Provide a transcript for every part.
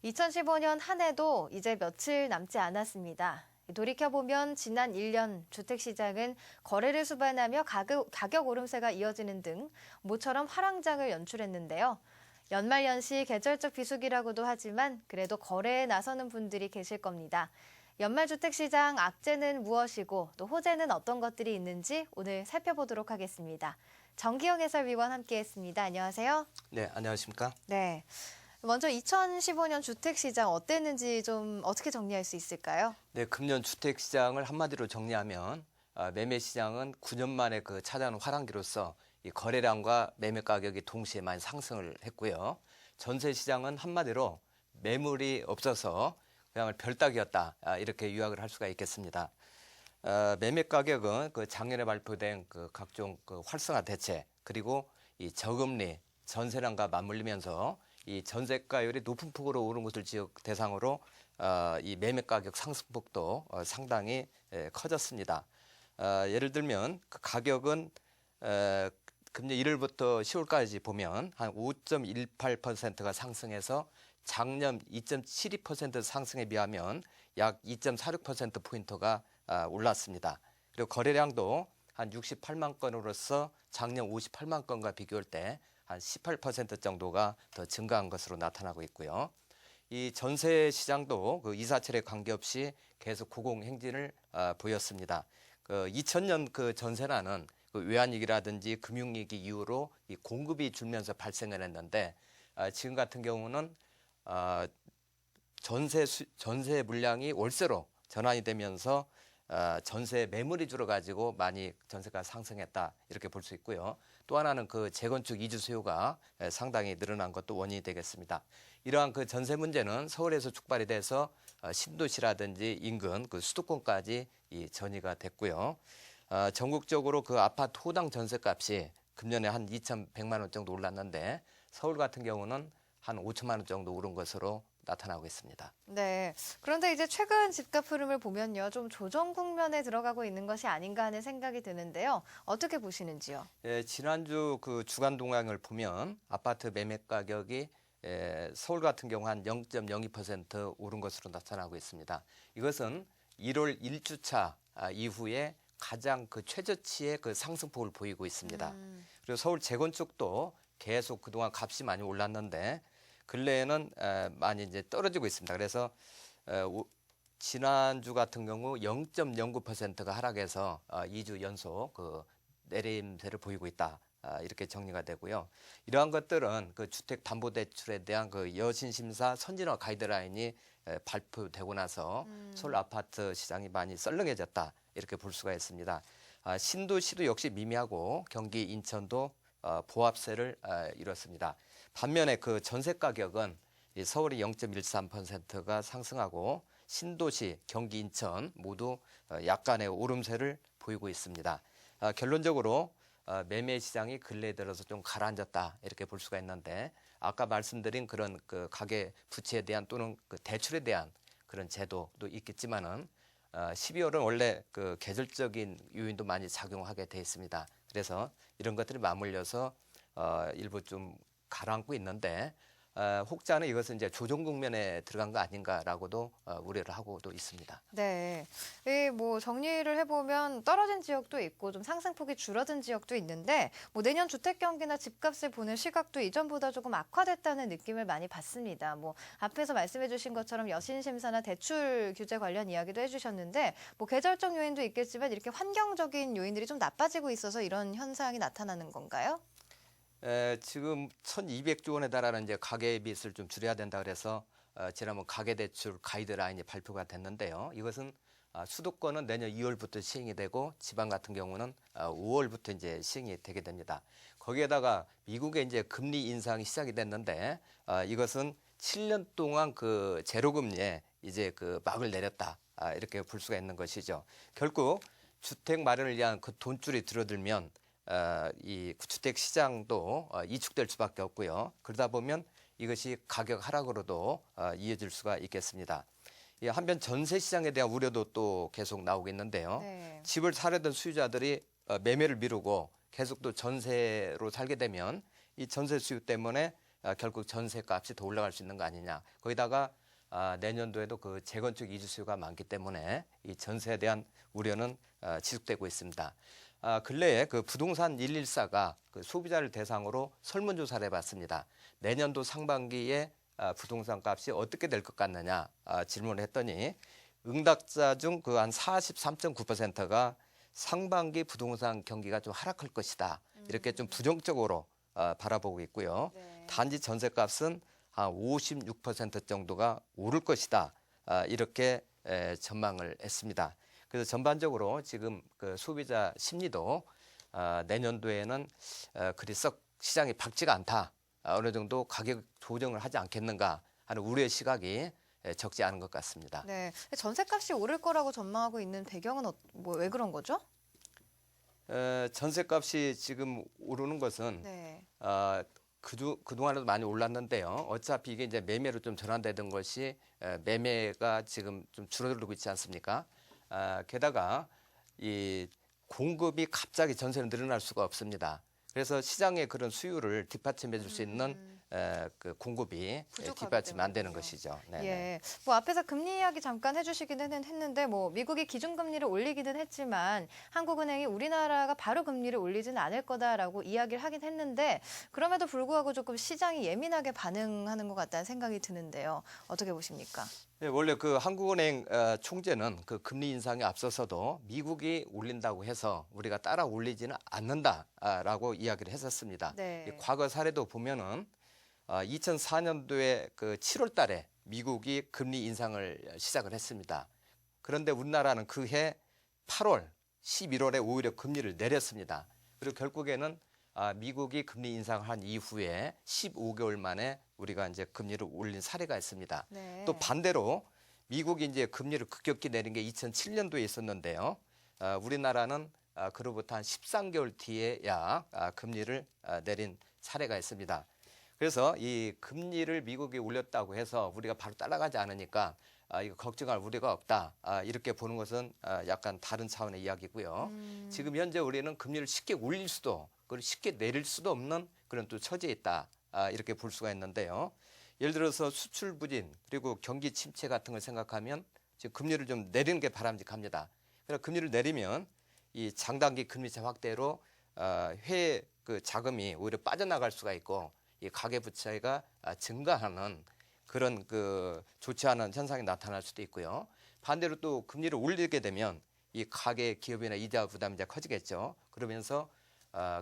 2015년 한 해도 이제 며칠 남지 않았습니다. 돌이켜보면 지난 1년 주택시장은 거래를 수반하며 가격 오름세가 이어지는 등 모처럼 화랑장을 연출했는데요. 연말연시 계절적 비수기라고도 하지만 그래도 거래에 나서는 분들이 계실 겁니다. 연말 주택시장 악재는 무엇이고 또 호재는 어떤 것들이 있는지 오늘 살펴보도록 하겠습니다. 정기영 해설위원 함께했습니다. 안녕하세요. 네, 안녕하십니까? 네. 먼저 2015년 주택시장 어땠는지 좀 어떻게 정리할 수 있을까요? 네, 금년 주택 시장을 한마디로 정리하면 매매 시장은 9년 만에 찾아온 화랑기로서 이 거래량과 매매 가격이 동시에 많이 상승을 했고요. 전세 시장은 한마디로 매물이 없어서 그냥 별따기였다, 이렇게 요약을 할 수가 있겠습니다. 매매 가격은 작년에 발표된 각종 활성화 대책 그리고 이 저금리 전세난과 맞물리면서 이 전세가율이 높은 폭으로 오른 곳을 지역 대상으로 이 매매 가격 상승폭도 상당히 커졌습니다. 예를 들면 그 가격은 금년 1월부터 10월까지 보면 한 5.18%가 상승해서 작년 2.72% 상승에 비하면 약 2.46%포인트가 올랐습니다. 그리고 거래량도 한 68만 건으로서 작년 58만 건과 비교할 때 한 18% 정도가 더 증가한 것으로 나타나고 있고요. 이 전세 시장도 이사철에 관계없이 계속 고공행진을 보였습니다. 2000년 전세난은 외환위기라든지 금융위기 이후로 이 공급이 줄면서 발생을 했는데 지금 같은 경우는 전세 물량이 월세로 전환이 되면서 전세 매물이 줄어가지고 많이 전세가 상승했다 이렇게 볼 수 있고요. 또 하나는 재건축 이주 수요가 상당히 늘어난 것도 원인이 되겠습니다. 이러한 전세 문제는 서울에서 촉발이 돼서 신도시라든지 인근 수도권까지 전이가 됐고요. 전국적으로 아파트 호당 전세값이 금년에 한 2,100만 원 정도 올랐는데 서울 같은 경우는 한 5천만 원 정도 오른 것으로 나타나고 있습니다. 네. 그런데 이제 최근 집값 흐름을 보면요. 좀 조정 국면에 들어가고 있는 것이 아닌가 하는 생각이 드는데요. 어떻게 보시는지요? 예, 지난주 주간 동향을 보면 아파트 매매 가격이 서울 같은 경우 한 0.02% 오른 것으로 나타나고 있습니다. 이것은 1월 1주차 이후에 가장 최저치의 상승폭을 보이고 있습니다. 그리고 서울 재건축도 계속 그동안 값이 많이 올랐는데 근래에는 많이 이제 떨어지고 있습니다. 그래서 지난주 같은 경우 0.09%가 하락해서 2주 연속 내림세를 보이고 있다. 이렇게 정리가 되고요. 이러한 것들은 주택담보대출에 대한 여신심사 선진화 가이드라인이 발표되고 나서 서울 아파트 시장이 많이 썰렁해졌다. 이렇게 볼 수가 있습니다. 신도시도 역시 미미하고 경기 인천도 보합세를 이뤘습니다. 반면에 전세 가격은 서울이 0.13%가 상승하고 신도시, 경기 인천 모두 약간의 오름세를 보이고 있습니다. 결론적으로 매매 시장이 근래에 들어서 좀 가라앉았다 이렇게 볼 수가 있는데 아까 말씀드린 그런 가계 부채에 대한 또는 대출에 대한 그런 제도도 있겠지만은 12월은 원래 계절적인 요인도 많이 작용하게 돼 있습니다. 그래서 이런 것들이 맞물려서 일부 좀 가라앉고 있는데 혹자는 이것은 이제 조정 국면에 들어간 거 아닌가라고도 우려를 하고도 있습니다. 네. 뭐 정리를 해보면 떨어진 지역도 있고 좀 상승폭이 줄어든 지역도 있는데 뭐 내년 주택 경기나 집값을 보는 시각도 이전보다 조금 악화됐다는 느낌을 많이 받습니다. 뭐 앞에서 말씀해주신 것처럼 여신심사나 대출 규제 관련 이야기도 해주셨는데 뭐 계절적 요인도 있겠지만 이렇게 환경적인 요인들이 좀 나빠지고 있어서 이런 현상이 나타나는 건가요? 지금 1,200조 원에 달하는 이제 가계 빚을 좀 줄여야 된다 그래서 지난번 가계대출 가이드라인이 발표가 됐는데요. 이것은 수도권은 내년 2월부터 시행이 되고 지방 같은 경우는 5월부터 이제 시행이 되게 됩니다. 거기에다가 미국의 이제 금리 인상이 시작이 됐는데 이것은 7년 동안 제로금리에 이제 막을 내렸다 이렇게 볼 수가 있는 것이죠. 결국 주택 마련을 위한 돈줄이 줄어들면 이 주택 시장도 이축될 수밖에 없고요. 그러다 보면 이것이 가격 하락으로도 이어질 수가 있겠습니다. 한편 전세 시장에 대한 우려도 또 계속 나오고 있는데요. 네. 집을 사려던 수요자들이 매매를 미루고 계속 또 전세로 살게 되면 이 전세 수요 때문에 결국 전세값이 더 올라갈 수 있는 거 아니냐. 거기다가 내년도에도 그 재건축 이주 수요가 많기 때문에 이 전세에 대한 우려는 지속되고 있습니다. 근래에 그 부동산 114가 그 소비자를 대상으로 설문조사를 해봤습니다. 내년도 상반기에 부동산 값이 어떻게 될 것 같느냐 질문을 했더니 응답자 중 그 한 43.9%가 상반기 부동산 경기가 좀 하락할 것이다. 이렇게 좀 부정적으로 바라보고 있고요. 네. 단지 전세값은 한 56% 정도가 오를 것이다. 이렇게 전망을 했습니다. 그래서 전반적으로 지금 그 소비자 심리도 내년도에는 그리 썩 시장이 밝지가 않다. 어느 정도 가격 조정을 하지 않겠는가 하는 우려의 시각이 적지 않은 것 같습니다. 네. 전세값이 오를 거라고 전망하고 있는 배경은 왜 그런 거죠? 전세값이 지금 오르는 것은 네. 그동안에도 많이 올랐는데요. 어차피 이게 이제 매매로 좀 전환되던 것이 매매가 지금 좀 줄어들고 있지 않습니까? 게다가 이 공급이 갑자기 전세는 늘어날 수가 없습니다. 그래서 시장의 그런 수요를 뒷받침해 줄 수 있는 그 공급이 부족하기 뒷받침 안 되는 때문이군요. 것이죠. 네. 예. 뭐 앞에서 금리 이야기 잠깐 해주시기는 했는데 뭐 미국이 기준금리를 올리기는 했지만 한국은행이 우리나라가 바로 금리를 올리지는 않을 거다라고 이야기를 하긴 했는데 그럼에도 불구하고 조금 시장이 예민하게 반응하는 것 같다는 생각이 드는데요. 어떻게 보십니까? 네, 원래 그 한국은행 총재는 그 금리 인상에 앞서서도 미국이 올린다고 해서 우리가 따라 올리지는 않는다라고 이야기를 했었습니다. 네. 이 과거 사례도 보면은 2004년도에 그 7월 달에 미국이 금리 인상을 시작을 했습니다. 그런데 우리나라는 그해 8월, 11월에 오히려 금리를 내렸습니다. 그리고 결국에는 미국이 금리 인상을 한 이후에 15개월 만에 우리가 이제 금리를 올린 사례가 있습니다. 네. 또 반대로 미국이 이제 금리를 급격히 내린 게 2007년도에 있었는데요. 우리나라는 그로부터 한 13개월 뒤에야 금리를 내린 사례가 있습니다. 그래서 이 금리를 미국이 올렸다고 해서 우리가 바로 따라가지 않으니까 이거 걱정할 우려가 없다. 이렇게 보는 것은 약간 다른 차원의 이야기고요. 지금 현재 우리는 금리를 쉽게 올릴 수도 그리고 쉽게 내릴 수도 없는 그런 또 처지에 있다. 이렇게 볼 수가 있는데요. 예를 들어서 수출 부진 그리고 경기 침체 같은 걸 생각하면 지금 금리를 좀 내리는 게 바람직합니다. 그래서 금리를 내리면 이 장단기 금리차 확대로 해외 그 자금이 오히려 빠져나갈 수가 있고 이 가계부채가 증가하는 그런 그 좋지 않은 현상이 나타날 수도 있고요. 반대로 또 금리를 올리게 되면 이 가계 기업이나 이자 부담이 이제 커지겠죠. 그러면서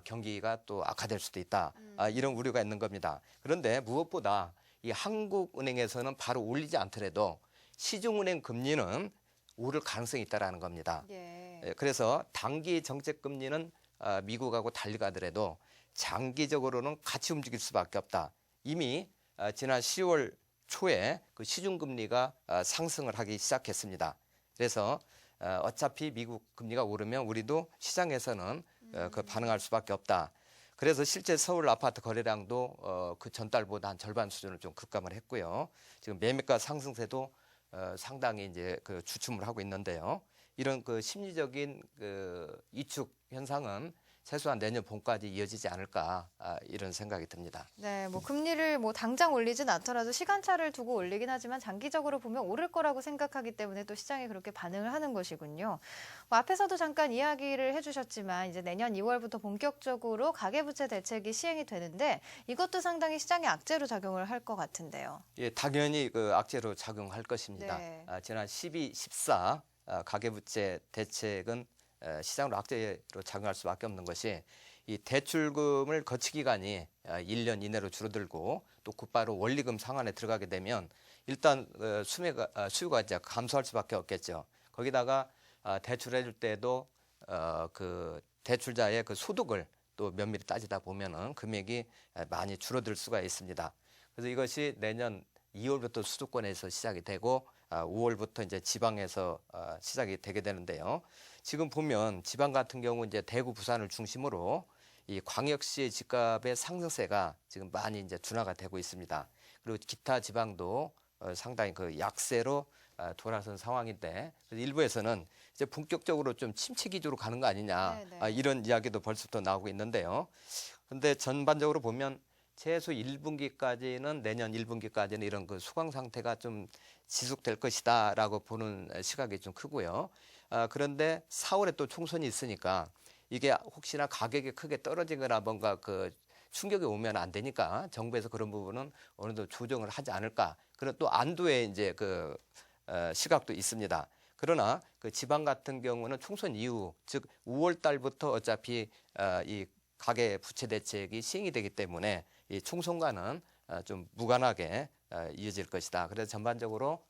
경기가 또 악화될 수도 있다. 이런 우려가 있는 겁니다. 그런데 무엇보다 이 한국은행에서는 바로 올리지 않더라도 시중은행 금리는 오를 가능성이 있다라는 겁니다. 예. 그래서 단기 정책 금리는 미국하고 달리 가더라도 장기적으로는 같이 움직일 수밖에 없다. 이미 지난 10월 초에 그 시중금리가 상승을 하기 시작했습니다. 그래서 어차피 미국 금리가 오르면 우리도 시장에서는 그 반응할 수밖에 없다. 그래서 실제 서울 아파트 거래량도 그 전달보다 한 절반 수준을 좀 급감을 했고요. 지금 매매가 상승세도 상당히 이제 그 주춤을 하고 있는데요. 이런 그 심리적인 그 위축 현상은 최소한 내년 봄까지 이어지지 않을까 이런 생각이 듭니다. 네, 뭐 금리를 뭐 당장 올리진 않더라도 시간차를 두고 올리긴 하지만 장기적으로 보면 오를 거라고 생각하기 때문에 또 시장이 그렇게 반응을 하는 것이군요. 뭐 앞에서도 잠깐 이야기를 해주셨지만 이제 내년 2월부터 본격적으로 가계부채 대책이 시행이 되는데 이것도 상당히 시장에 악재로 작용을 할 것 같은데요. 예, 당연히 그 악재로 작용할 것입니다. 네. 지난 12, 14 가계부채 대책은 시장으로 악재로 작용할 수밖에 없는 것이 이 대출금을 거치 기간이 1년 이내로 줄어들고 또 곧바로 원리금 상환에 들어가게 되면 일단 수요가 이제 감소할 수밖에 없겠죠. 거기다가 대출해줄 때도 그 대출자의 그 소득을 또 면밀히 따지다 보면은 금액이 많이 줄어들 수가 있습니다. 그래서 이것이 내년 2월부터 수도권에서 시작이 되고 5월부터 이제 지방에서 시작이 되게 되는데요. 지금 보면 지방 같은 경우 이제 대구, 부산을 중심으로 이 광역시의 집값의 상승세가 지금 많이 이제 둔화가 되고 있습니다. 그리고 기타 지방도 상당히 그 약세로 돌아선 상황인데 일부에서는 이제 본격적으로 좀 침체 기조로 가는 거 아니냐 네, 네. 이런 이야기도 벌써부터 나오고 있는데요. 그런데 전반적으로 보면 최소 1분기까지는 내년 1분기까지는 이런 그 수강 상태가 좀 지속될 것이다라고 보는 시각이 좀 크고요. 그런데 4월에 또 총선이 있으니까 이게 혹시나 가격이 크게 떨어지거나 뭔가 그 충격이 오면 안 되니까 정부에서 그런 부분은 어느 정도 조정을 하지 않을까. 그런 또 안도의 이제 그 시각도 있습니다. 그러나 그 지방 같은 경우는 총선 이후 즉 5월 달부터 어차피 이 가계 부채 대책이 시행이 되기 때문에 이 총선과는 좀 무관하게 이어질 것이다. 그래서 전반적으로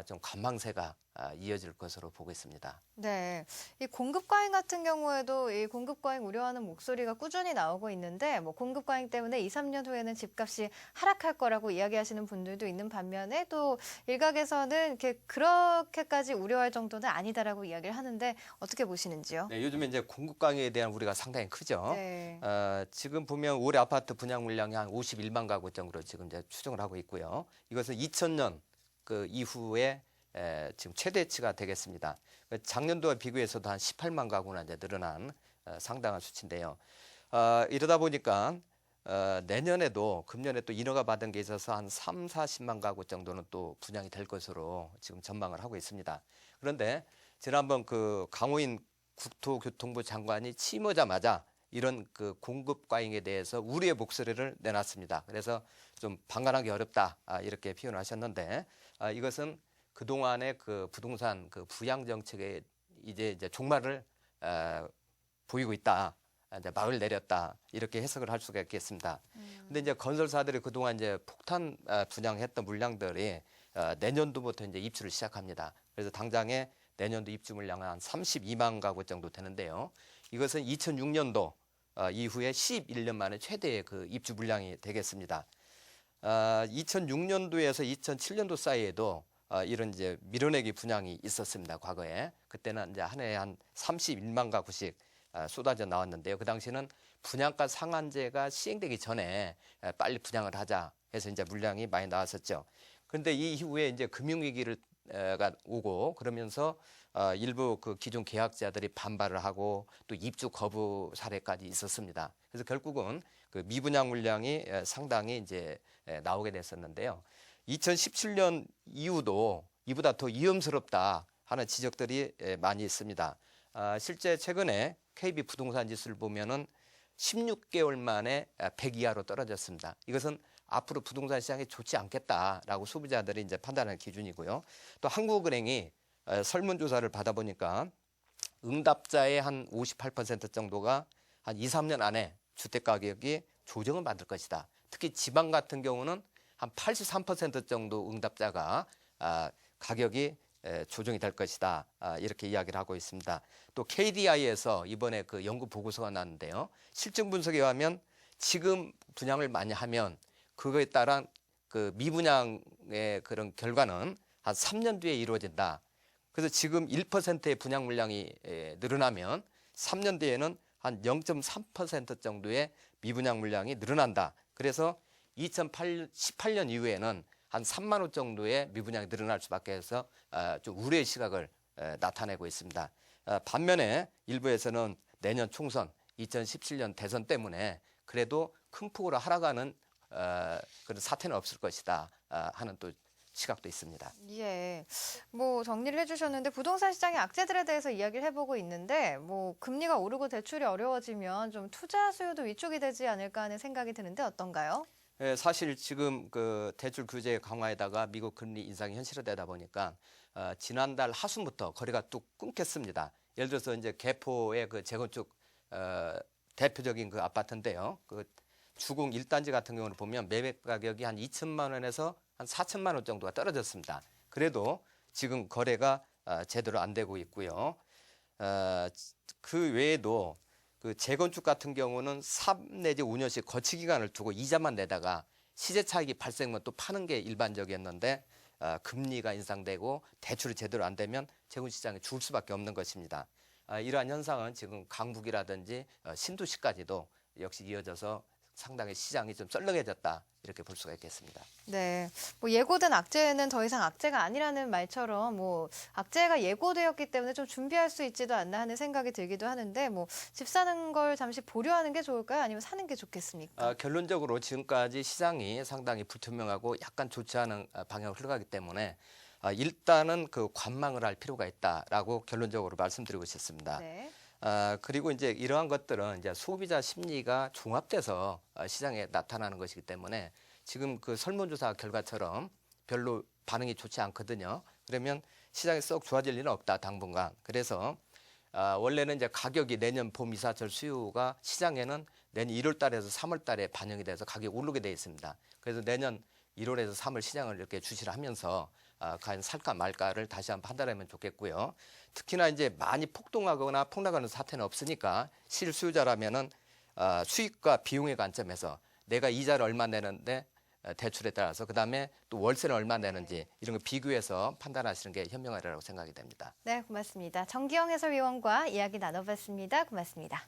좀 관망세가 이어질 것으로 보고 있습니다. 네, 이 공급 과잉 같은 경우에도 이 공급 과잉 우려하는 목소리가 꾸준히 나오고 있는데 뭐 공급 과잉 때문에 2, 3년 후에는 집값이 하락할 거라고 이야기하시는 분들도 있는 반면에 또 일각에서는 그렇게까지 우려할 정도는 아니다라고 이야기를 하는데 어떻게 보시는지요? 네, 요즘에 이제 공급 강에 대한 우려가 상당히 크죠. 네. 지금 보면 올해 아파트 분양 물량이 한 51만 가구 정도로 지금 이제 추정을 하고 있고요. 이것은 2000년 그 이후에 지금 최대치가 되겠습니다. 작년도와 비교해서도 한 18만 가구나 이제 늘어난 상당한 수치인데요. 이러다 보니까 내년에도 금년에 또 인허가 받은 게 있어서 한 3, 40만 가구 정도는 또 분양이 될 것으로 지금 전망을 하고 있습니다. 그런데 지난번 그 강호인 국토교통부 장관이 취임하자마자 이런 그 공급 과잉에 대해서 우려의 목소리를 내놨습니다. 그래서 좀 방관하기 어렵다 이렇게 표현하셨는데 이것은 그 동안의 그 부동산 그 부양 정책에 이제 종말을 보이고 있다. 이제 막을 내렸다 이렇게 해석을 할 수가 있겠습니다. 근데 이제 건설사들이 그동안 이제 폭탄 분양했던 물량들이 내년도부터 이제 입주를 시작합니다. 그래서 당장에 내년도 입주 물량은 한 32만 가구 정도 되는데요. 이것은 2006년도 이후에 11년 만에 최대의 그 입주 물량이 되겠습니다. 2006년도에서 2007년도 사이에도 이런 이제 밀어내기 분양이 있었습니다. 과거에 그때는 이제 한 해에 한 31만 가구씩 쏟아져 나왔는데요. 그 당시는 분양가 상한제가 시행되기 전에 빨리 분양을 하자 해서 이제 물량이 많이 나왔었죠. 그런데 이 이후에 이제 금융위기를 가 오고 그러면서 일부 그 기존 계약자들이 반발을 하고 또 입주 거부 사례까지 있었습니다. 그래서 결국은 그 미분양 물량이 상당히 이제 나오게 됐었는데요. 2017년 이후도 이보다 더 위험스럽다 하는 지적들이 많이 있습니다. 실제 최근에 KB 부동산 지수를 보면은 16개월 만에 100 이하로 떨어졌습니다. 이것은 앞으로 부동산 시장이 좋지 않겠다라고 소비자들이 이제 판단하는 기준이고요. 또 한국은행이 설문조사를 받아보니까 응답자의 한 58% 정도가 한 2, 3년 안에 주택가격이 조정을 받을 것이다. 특히 지방 같은 경우는 한 83% 정도 응답자가 가격이 조정이 될 것이다. 이렇게 이야기를 하고 있습니다. 또 KDI에서 이번에 그 연구 보고서가 나왔는데요. 실증 분석에 의하면 지금 분양을 많이 하면 그거에 따른 그 미분양의 그런 결과는 한 3년 뒤에 이루어진다. 그래서 지금 1%의 분양 물량이 늘어나면 3년 뒤에는 한 0.3% 정도의 미분양 물량이 늘어난다. 그래서 2018년 이후에는 한 3만 호 정도의 미분양이 늘어날 수밖에 해서 좀 우려의 시각을 나타내고 있습니다. 반면에 일부에서는 내년 총선, 2017년 대선 때문에 그래도 큰 폭으로 하락하는 그런 사태는 없을 것이다 하는 또 시각도 있습니다. 예, 뭐 정리를 해주셨는데 부동산 시장의 악재들에 대해서 이야기를 해보고 있는데 뭐 금리가 오르고 대출이 어려워지면 좀 투자 수요도 위축이 되지 않을까 하는 생각이 드는데 어떤가요? 사실 지금 그 대출 규제 강화에다가 미국 금리 인상이 현실화되다 보니까 지난달 하순부터 거래가 뚝 끊겼습니다. 예를 들어서 이제 개포의 그 재건축 대표적인 그 아파트인데요. 그 주공 1단지 같은 경우는 보면 매매 가격이 한 2천만 원에서 한 4천만 원 정도가 떨어졌습니다. 그래도 지금 거래가 제대로 안 되고 있고요. 그 외에도 그 재건축 같은 경우는 3 내지 5년씩 거치 기간을 두고 이자만 내다가 시세 차익이 발생하면 또 파는 게 일반적이었는데 금리가 인상되고 대출이 제대로 안 되면 재건축 시장이 죽을 수밖에 없는 것입니다. 이러한 현상은 지금 강북이라든지 신도시까지도 역시 이어져서 상당히 시장이 좀 썰렁해졌다 이렇게 볼 수가 있겠습니다. 네, 뭐 예고된 악재는 더 이상 악재가 아니라는 말처럼 뭐 악재가 예고되었기 때문에 좀 준비할 수 있지도 않나 하는 생각이 들기도 하는데 뭐 집 사는 걸 잠시 보류하는 게 좋을까요? 아니면 사는 게 좋겠습니까? 결론적으로 지금까지 시장이 상당히 불투명하고 약간 좋지 않은 방향으로 흘러가기 때문에 일단은 그 관망을 할 필요가 있다라고 결론적으로 말씀드리고 싶습니다. 네. 그리고 이제 이러한 것들은 이제 소비자 심리가 종합돼서 시장에 나타나는 것이기 때문에 지금 그 설문조사 결과처럼 별로 반응이 좋지 않거든요. 그러면 시장이 썩 좋아질 일은 없다, 당분간. 그래서 원래는 이제 가격이 내년 봄 이사철 수요가 시장에는 내년 1월 달에서 3월 달에 반영이 돼서 가격이 오르게 돼 있습니다. 그래서 내년 1월에서 3월 시장을 이렇게 주시를 하면서 과연 살까 말까를 다시 한번 판단하면 좋겠고요. 특히나 이제 많이 폭등하거나 폭락하는 사태는 없으니까 실수요자라면은 수익과 비용의 관점에서 내가 이자를 얼마 내는데 대출에 따라서 그다음에 또 월세는 얼마 내는지 이런 거 비교해서 판단하시는 게 현명하리라고 생각이 됩니다. 네, 고맙습니다. 정기영 해설위원과 이야기 나눠봤습니다. 고맙습니다.